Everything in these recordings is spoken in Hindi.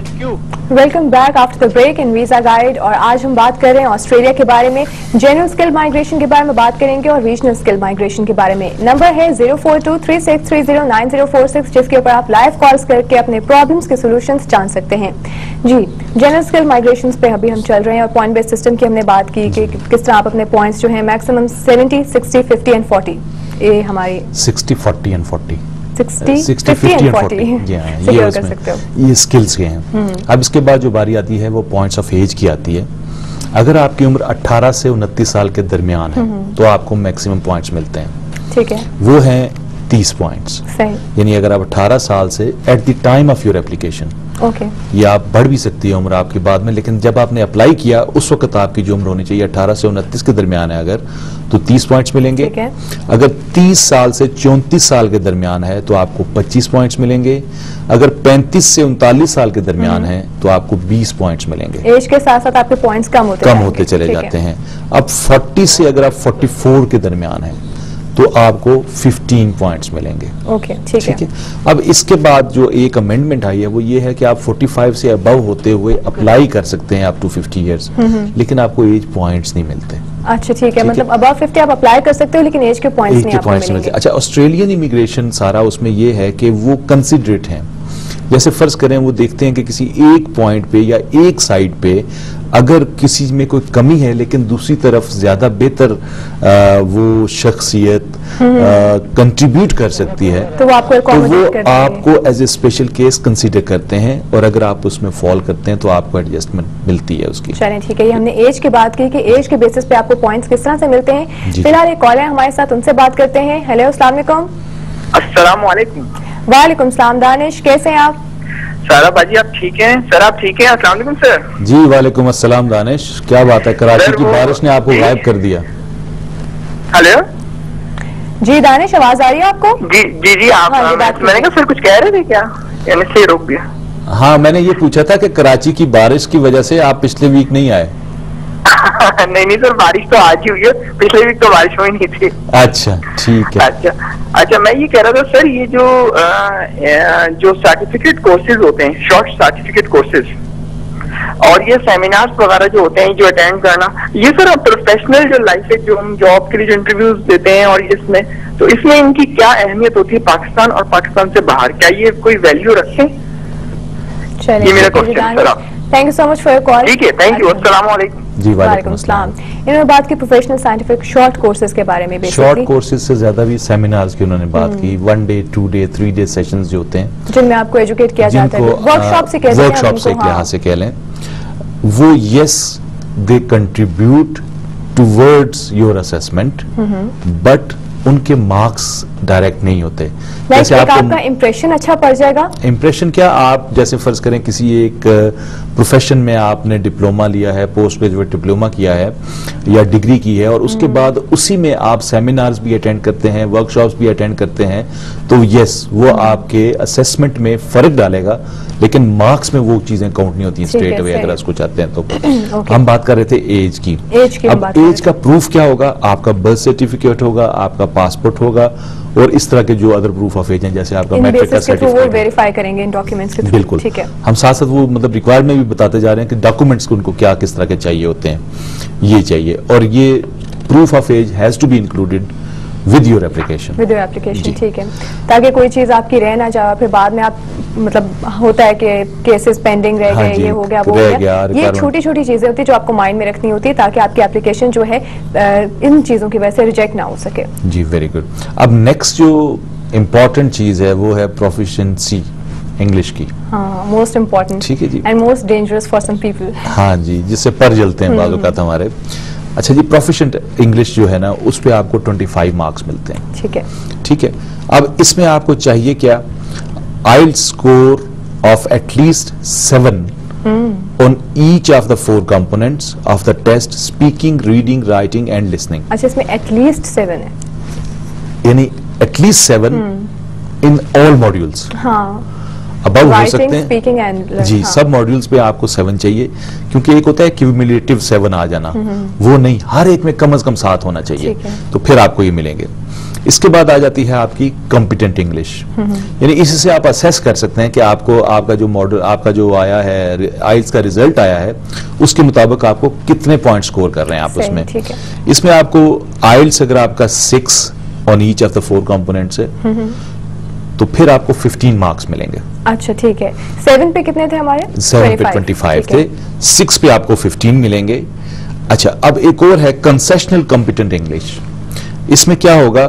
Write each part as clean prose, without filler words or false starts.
Thank you. Welcome back after the break in visa guide. और आज हम बात कर रहे हैं ऑस्ट्रेलिया के बारे में, जनरल स्किल माइग्रेशन के बारे में बात करेंगे और रीजनल स्किल माइग्रेशन के बारे में। नंबर है 0423630946 जिसके ऊपर आप लाइव कॉल्स करके अपने प्रॉब्लम्स के सॉल्यूशंस जान सकते हैं। जी, जनरल स्किल माइग्रेशन पे अभी हम चल रहे हैं और पॉइंट बेस्ड सिस्टम की हमने बात की कि किस तरह आप अपने पॉइंट्स जो है मैक्सिमम 70, 60, 50 एंड 40, ये हमारी 60, 40 एंड 40 60, 50 एंड 40 ये स्किल्स के हैं। अब इसके बाद जो बारी आती है वो पॉइंट्स ऑफ एज की आती है। अगर आपकी उम्र 18 से 29 साल के दरमियान है तो आपको मैक्सिमम पॉइंट्स मिलते हैं। ठीक है, वो हैं 30 पॉइंट्स। यानी अगर आप 18 साल से at the time of your application, या आप बढ़ भी सकती है उम्र आपकी बाद में, लेकिन जब आपने अप्लाई किया उस वक्त आपकी जो उम्र होनी चाहिए 18 से 29 के दरमियान है अगर, तो 30 पॉइंट्स मिलेंगे। अगर 30 साल से 34 साल के दरमियान है तो आपको 25 पॉइंट्स मिलेंगे। अगर 35 से 39 साल के दरमियान है तो आपको 20 पॉइंट्स मिलेंगे। एज के साथ साथ आपके पॉइंट्स कम होते चले जाते हैं। अब 40 से अगर आप 44 के दरमियान है तो आपको 15 पॉइंट्स मिलेंगे। ओके, ठीक है। अब इसके बाद जो एक अमेंडमेंट आई है वो ये है कि आप 45 से अबव होते हुए अप्लाई कर सकते हैं अप टू 50 इयर्स, लेकिन आपको एज पॉइंट्स नहीं मिलते। अच्छा, ठीक है, मतलब अबव 50 आप अप्लाई कर सकते हो लेकिन एज के पॉइंट्स नहीं आपको मिलेंगे। अच्छा, ऑस्ट्रेलियन इमिग्रेशन सारा उसमें ये है कि वो कंसिडरेट हैं। जैसे फर्ज करें वो देखते हैं कि किसी एक पॉइंट पे या एक साइड पे अगर किसी में कोई कमी है लेकिन दूसरी तरफ ज्यादा बेहतर वो शख्सियत कंट्रीब्यूट कर सकती है तो वो आपको as a special case consider करते हैं, और अगर आप उसमें फॉल करते हैं तो आपको एडजस्टमेंट मिलती है उसकी। चलें, ठीक है। ये हमने एज की बात की कि एज के बेसिस पे आपको पॉइंट्स किस तरह से मिलते हैं। फिलहाल एक कॉल है हमारे साथ, उनसे बात करते हैं। हेलो, अस्सलाम वालेकुम। अस्सलाम वालेकुम। वालेकुम सलाम। दानिश, कैसे हैं आप? सारा बाजी, आप ठीक हैं? सर आप ठीक हैं? अस्सलाम वालेकुम सर। जी वालेकुम अस्सलाम दानिश, क्या बात है, कराची की बारिश ने आपको गायब कर दिया। हेलो जी दानिश, आवाज आ रही है आपको? जी जी जी, आप मैंने कहा सर कुछ कह रहे थे क्या, यानी से रोक दिया? हाँ, मैंने ये पूछा था कि कराची की बारिश की वजह से आप पिछले वीक नहीं आए। नहीं सर, बारिश तो आज ही हुई है, पिछले वीक तो बारिश हुई नहीं थी। अच्छा, ठीक है। अच्छा, मैं ये कह रहा था सर, ये जो सर्टिफिकेट कोर्सेज होते हैं, शॉर्ट सर्टिफिकेट कोर्सेज और ये सेमिनार्स वगैरह जो होते हैं जो अटेंड करना, ये सर प्रोफेशनल जो लाइफ है, जो हम जॉब के लिए जो इंटरव्यूज देते हैं और इसमें, तो इसमें इनकी क्या अहमियत होती है पाकिस्तान और पाकिस्तान से बाहर, क्या ये कोई वैल्यू रखें? ये मेरा question sir. Thank you so much for your call. ठीक है, थैंक यू। अस्सलाम वालेकुम। जी वालेकुम सलाम। इन्होंने बात की प्रोफेशनल साइंटिफिक शॉर्ट कोर्सेज के बारे में। शॉर्ट कोर्सेज से ज्यादा भी सेमिनार्स की उन्होंने बात की, 1 डे 2 डे 3 डे सेशंस जो होते हैं जिनमें आपको एजुकेट किया जाता है, वर्कशॉप से वर्कशॉप से एक लिहाज से कह लें वो, yes they contribute towards your assessment, but उनके मार्क्स डायरेक्ट नहीं होते। जैसे आपका इंप्रेशन अच्छा पड़ जाएगा। इंप्रेशन क्या, आप जैसे फर्ज करें किसी एक प्रोफेशन में आपने डिप्लोमा लिया है, पोस्ट ग्रेजुएट डिप्लोमा किया है या डिग्री की है, और उसके बाद उसी में आप सेमिनार्स भी अटेंड करते हैं, वर्कशॉप्स भी अटेंड करते हैं, तो यस वो आपके असेसमेंट में फर्क डालेगा, लेकिन मार्क्स में वो चीजें काउंट नहीं होती स्ट्रेट अवे अगर उसको चाहते हैं तो। हम बात कर रहे थे एज की। अब एज का प्रूफ क्या होगा? आपका बर्थ सर्टिफिकेट होगा, आपका पासपोर्ट होगा, और इस तरह के जो अदर प्रूफ ऑफ एज हैं, जैसे आपका मैट्रिक का सर्टिफिकेट, वेरीफाई करेंगे इन डॉक्यूमेंट्स के थ्रू। बिल्कुल, ठीक है। हम साथ साथ वो मतलब रिक्वायरमेंट भी बताते जा रहे हैं कि डॉक्यूमेंट्स उनको क्या किस तरह के चाहिए होते हैं, ये चाहिए, और ये proof of age has to be included with your application. ठीक है, ताकि कोई चीज आपकी रह ना जाए, फिर बाद में आप मतलब होता है कि केसेस पेंडिंग रह गए, ये हो गया वो हो गया। ये छोटी छोटी चीजें होती है जो आपको माइंड में रखनी होती है ताकि आपकी एप्लीकेशन जो है इन चीजों की वजह से रिजेक्ट ना हो सके। जी, वेरी गुड। अब नेक्स्ट जो इम्पोर्टेंट चीज है वो है प्रोफिशिएंसी इंग्लिश की। हाँ, मोस्ट इम्पोर्टेंट, ठीक है जी, and most dangerous for some people. हाँ जी, जिससे पर जलते हैं बाजू का हमारे। अच्छा जी, प्रोफिशिएंट इंग्लिश जो है ना उस पे आपको 25 मार्क्स मिलते हैं। ठीक है। अब इसमें आपको चाहिए क्या? IELTS score of at least 7 on each of the 4 components of the test: speaking, reading, writing and listening. अच्छा, इसमें at least 7 है, यानी at least 7 in all modules. हाँ, अबव हो सकते हैं, स्पीकिंग एंड जी, सब मॉड्यूल्स पे आपको 7 चाहिए, क्योंकि एक होता है क्यूमुलेटिव 7 आ जाना, वो नहीं, हर एक में कम से कम 7 होना चाहिए, तो फिर आपको ये मिलेंगे। इसके बाद आ जाती है आपकी कॉम्पिटेंट इंग्लिश, यानी इससे आप असेस कर सकते हैं कि आपको आपका जो मॉडल आपका जो आया है आइल्स का रिजल्ट आया है उसके मुताबिक आपको कितने पॉइंट स्कोर कर रहे हैं आप उसमें। इसमें आपको आइल्स अगर आपका 6 on each of the 4 components है तो फिर आपको 15 मार्क्स मिलेंगे। अच्छा ठीक है। 7 पे कितने थे हमारे? 7 पे 25 थे, 6 पे आपको 15 मिलेंगे। अच्छा, अब एक और है कंसेशनल कॉम्पिटेंट इंग्लिश। इसमें क्या होगा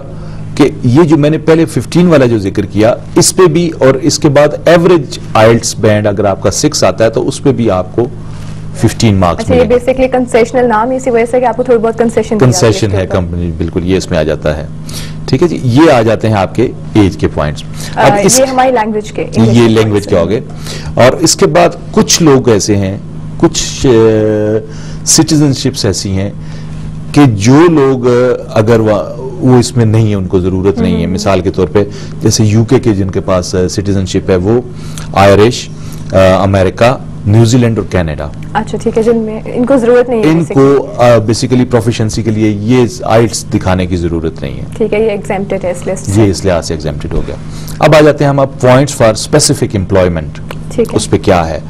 कि ये जो मैंने पहले 15 वाला जो जिक्र किया इस पे भी, और इसके बाद एवरेज आइल्स बैंड अगर आपका 6 आता है तो उस पे भी आपको 15 मार्क्स। अच्छा, ये बेसिकली कंसेशनल नाम इसी वजह से कि आपको थोड़ी बहुत कंसेशन है कंपनी, बिल्कुल ये इसमें आ जाता है। ठीक है जी, ये आ जाते हैं आपके एज के पॉइंट्स। अब ये हमारी लैंग्वेज के, ये लैंग्वेज के हो गए। और इसके बाद कुछ लोग ऐसे हैं, कुछ सिटीजनशिप्स ऐसी हैं कि जो लोग अगर वो इसमें नहीं है, उनको जरूरत नहीं है, मिसाल के तौर पे जैसे यूके के जिनके पास सिटीजनशिप है वो आयरिश, अमेरिका, न्यूजीलैंड और कनाडा। अच्छा ठीक है, जिनमें इनको जरूरत नहीं है, इनको बेसिकली प्रोफिशिएंसी के लिए ये आइल्स दिखाने की जरूरत नहीं है। ठीक है, ये एग्जेम्प्टेड है इस लिस्ट से। ये इस लिहाज से एग्जेम्प्टेड हो गया। अब आ जाते हैं हम अब पॉइंट्स फॉर स्पेसिफिक एम्प्लॉयमेंट। ठीक है, उस पे क्या है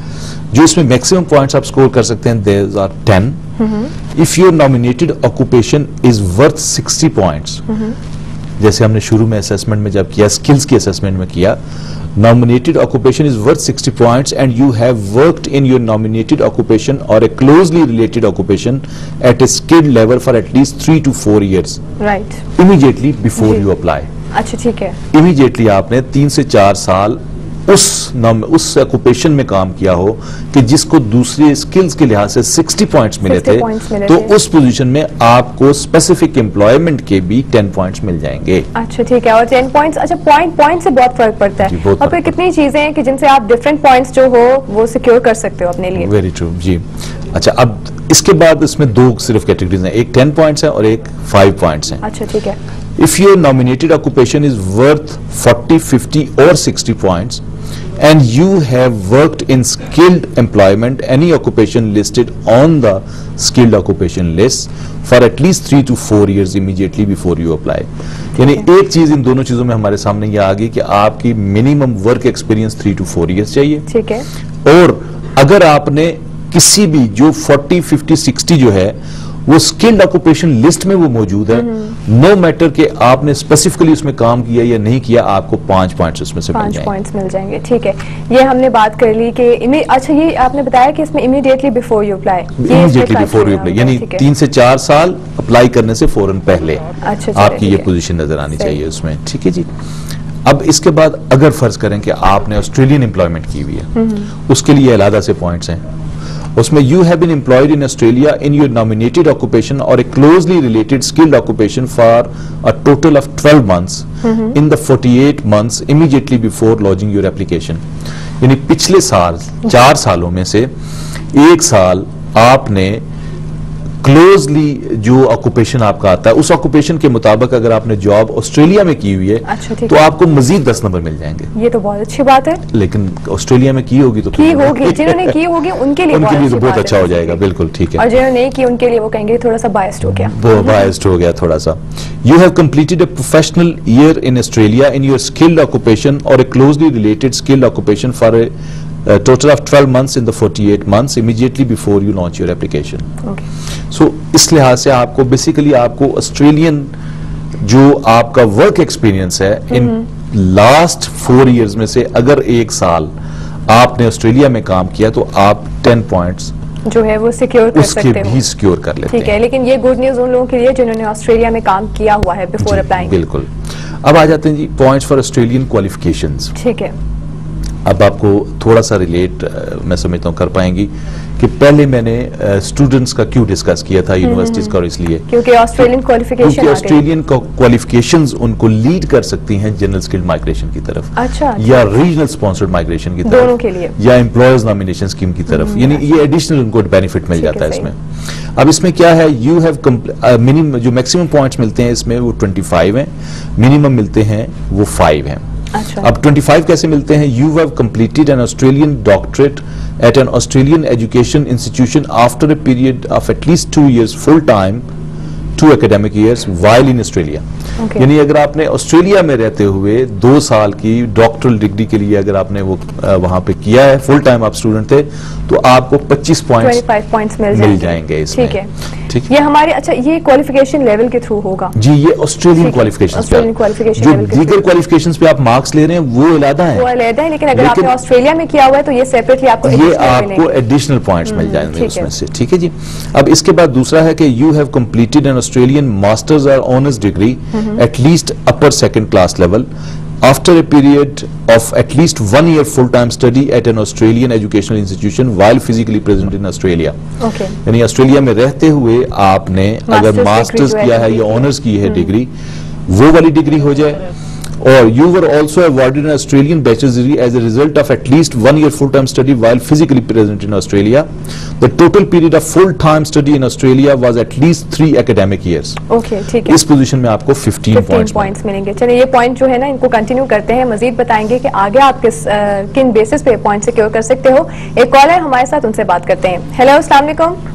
जो इसमें मैक्सिमम पॉइंट्स आप स्कोर कर सकते हैं, there are 10 if your nominated occupation is worth 60 points. जैसे हमने शुरू में असेसमेंट में जब किया, स्किल्स की असेसमेंट में किया, nominated occupation is worth 60 points and you have worked in your nominated occupation or a closely related occupation at a skilled level for at least 3 to 4 years right immediately before you apply। अच्छा ठीक है, immediately आपने 3 से 4 साल उस ऑक्यूपेशन में काम किया हो कि जिसको दूसरे स्किल्स के लिहाज से 60 पॉइंट्स मिले थे, तो उस पोजीशन में आपको स्पेसिफिक एम्प्लॉयमेंट के भी 10 पॉइंट्स मिल जाएंगे। अच्छा ठीक है, और 10 पॉइंट्स, अच्छा पॉइंट से बहुत फर्क पड़ता है। और फिर कितनी चीजें हैं कि जिनसे आप डिफरेंट पॉइंट्स जो हो वो सिक्योर कर सकते हो अपने लिए। वेरी ट्रू जी। अच्छा, अब इसके बाद इसमें 2 सिर्फ कैटेगरीज हैं, एक 10 पॉइंट्स है और एक 5 पॉइंट्स हैं। अच्छा ठीक है, if your nominated occupation is worth 40, 50 or 60 points and you have worked in skilled employment, any occupation listed on the skilled occupation list for at least 3 to 4 years immediately before you apply। यानी एक चीज इन दोनों चीजों में हमारे सामने ये आ गई कि आपकी minimum work experience 3 to 4 years चाहिए। ठीक है, और अगर आपने किसी भी जो 40, 50, 60 जो है वो स्किल्ड ऑक्यूपेशन लिस्ट में वो मौजूद है, नो मैटर कि आपने स्पेसिफिकली उसमें काम किया या नहीं किया, आपको 5 पॉइंट्स उसमें से मिल जाएंगे। 5 पॉइंट्स मिल जाएंगे। ठीक है, ये हमने बात कर ली कि अच्छा ये आपने बताया कि इसमें immediately before you apply, immediately before you apply यानी 3 से 4 साल अप्लाई करने से फौरन पहले अच्छा आपकी ये पोजीशन नजर आनी चाहिए उसमें। ठीक है जी। अब इसके बाद अगर फर्ज करें कि आपने ऑस्ट्रेलियन एम्प्लॉयमेंट की हुई है, उसके लिए अलग से पॉइंट्स हैं। उसमें you have been employed in Australia in your nominated occupation or a closely related skilled occupation for a total of 12 months in the 48 months immediately before lodging your application। यानी पिछले साल 4 सालों में से 1 साल आपने क्लोजली जो ऑक्यूपेशन आपका आता है उस ऑक्यूपेशन के मुताबिक अगर आपने जॉब ऑस्ट्रेलिया में की हुई है, अच्छा, तो आपको मजीद 10 नंबर मिल जाएंगे। ये तो बहुत अच्छी बात है। लेकिन ऑस्ट्रेलिया में की होगी तो जिन्होंने की होगी उनके लिए तो बहुत अच्छा हो जाएगा। बिल्कुल ठीक है। और जिन्होंने नहीं की उनके लिए वो कहेंगे थोड़ा सा बायस्ड हो गया, वो बायस्ड हो गया थोड़ा सा। You have completed a professional year in Australia in your skilled occupation और a closely related skilled occupation for a total of 12 months in the 48 months immediately before you launch your application। So इस लिहाज से आपको बेसिकली आपको ऑस्ट्रेलियन जो आपका वर्क एक्सपीरियंस है इन लास्ट 4 years में से अगर 1 साल आपने ऑस्ट्रेलिया में काम किया तो आप 10 पॉइंट्स जो है वो सिक्योर कर सकते हो, भी सिक्योर कर लेते हैं। ठीक है, लेकिन ये गुड न्यूज उन लोगों के लिए जिन्होंने ऑस्ट्रेलिया में काम किया हुआ है बिफोर अप्लाइंग। बिल्कुल। अब आ जाते हैं जी पॉइंट्स फॉर ऑस्ट्रेलियन क्वालिफिकेशंस। ठीक है, अब आपको थोड़ा सा रिलेट मैं समझता हूँ कर पाएंगी कि पहले मैंने स्टूडेंट्स का क्यों डिस्कस किया था यूनिवर्सिटीज का, और इसलिए क्योंकि ऑस्ट्रेलियन क्वालिफिकेशंस उनको लीड कर सकती हैं जनरल स्किल्ड माइग्रेशन की तरफ, अच्छा, या रीजनल स्पॉन्सर्ड माइग्रेशन की तरफ, दोनों के लिए, या एम्प्लॉयज नॉमिनेशन स्कीम की तरफ, यानी ये एडिशनल उनको बेनिफिट मिल जाता है इसमें। अब इसमें क्या है, यू हैव मिनिमम जो मैक्सिमम पॉइंट्स मिलते हैं इसमें वो 25 हैं, मिनिमम मिलते हैं वो 5 हैं। अच्छा। अब 25 कैसे मिलते हैं, you have completed an Australian doctorate at an Australian education institution after a period of at least 2 years full time 2 academic years while in Australia. यानी अगर आपने ऑस्ट्रेलिया में रहते हुए 2 साल की डॉक्टरल डिग्री के लिए अगर आपने वो वहां पे किया है, फुल टाइम आप स्टूडेंट थे, तो आपको 25 पॉइंट्स मिल जाएंगे इसमें। ठीक है, ठीक। ये हमारे अच्छा ये क्वालिफिकेशन लेवल के थ्रू होगा जी, ये ऑस्ट्रेलियन क्वालिफिकेशन जो दीगर क्वालिफिकेशन पे आप मार्क्स ले रहे हैं वो अलग है, लेकिन अगर आपने ऑस्ट्रेलिया में किया हुआ है तो ये सेपरेटली आपको एडिशनल पॉइंट्स मिल जाएंगे उसमें से। ठीक है जी। अब इसके बाद दूसरा है कि you have completed an Australian masters और honours degree at least upper second class level after a period of at least 1 year full-time study at an Australian educational institution while physically present in Australia. Okay. यानी ऑस्ट्रेलिया में रहते हुए आपने अगर मास्टर्स किया है या ऑनर्स की है डिग्री, वो वाली डिग्री हो जाए, और you were also awarded an Australian bachelor's degree as a result of at least 1 year full-time study while physically present in Australia. The total period of full-time study in Australia was at least 3 academic years. Okay, ठीक है। इस पोजीशन में आपको 15 पॉइंट्स मिलेंगे। चलिए ये पॉइंट जो है ना इनको कंटिन्यू करते हैं, मजीद बताएंगे कि आगे आप किन बेसिस पे पॉइंट सिक्योर कर सकते हो। एक कॉलर हमारे साथ, उनसे बात करते हैं। हेलो, अस्सलाम वालेकुम।